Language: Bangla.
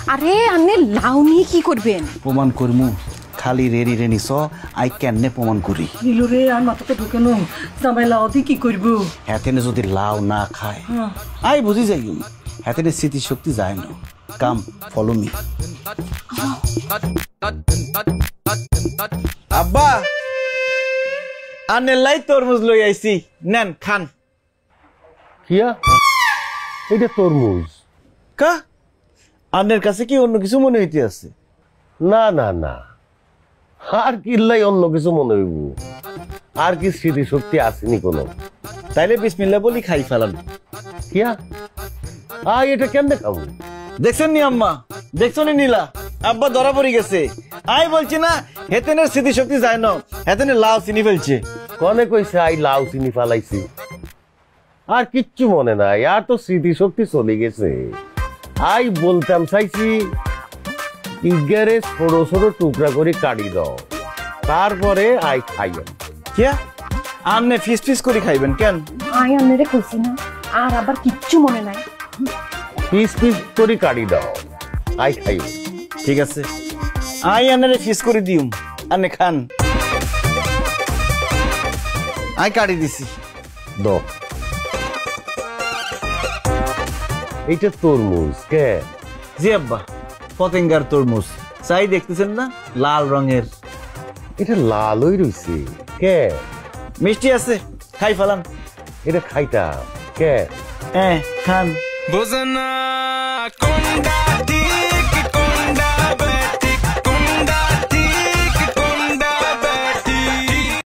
আরে আপনি লাউ নিয়ে কি করবেন? প্রমাণ করমু খালি রেডি রে নিছ আই কেনে প্রমাণ করি নীলু রে আর মাথাতে ঢুকে নো জামাই লাউ দিয়ে কি করবো হেতেনে যদি লাউ না খায় আই বুঝি যাই হেতেনে স্মৃতি শক্তি যায় না কাম ফলো মি আব্বা আনে লাই তরমুজ লই আইছি নেন খান কিয়া এটা তরমুজ কা আনের কাছে কি অন্য কিছু মনে হইতে আছে না না না আর কিল্লাই অন্য কিছু মনে হইব আর কি স্মৃতি শক্তি আসেনি কোনো তাইলে বিসমিল্লাহ বলি খাই ফেলান কিয়া এটা কেমনে খাবো দেখছেন নি আম্মা দেখছো নি নীলা আব্বা ধরা পড়ে গেছে আই বলছি না হেতেনের স্মৃতি শক্তি যায় না হেতেনে লাউ চিনি ফেলছে কনে কইছে আই লাউ চিনি ফালাইছি আর কিচ্ছু মনে নাই আর তো স্মৃতি শক্তি চলে গেছে আই বলতাম চাইছি ইগারে ছোট ছোট টুকরা করে কাটি দাও তারপরে আই খাইয়েন কিয়া আমনে ফিস ফিস করে খাইবেন কেন আই আন্নারে কইছি না আর আবার কিচ্ছু মনে নাই পিস পিস করে কাটি দাও আই খাইয়েন ঠিক আছে আই আনারে ফিস করে দিউম আনে খান আই কাটি দিছি দাও এইটা তরমুজ কে জি আব্বা পতেঙ্গার তরমুজ চাই দেখতেছেন না লাল রঙের এটা লালই রইছে কে মিষ্টি আছে খাই ফেলান এটা খাইতা কে হ্যাঁ খান বোঝনা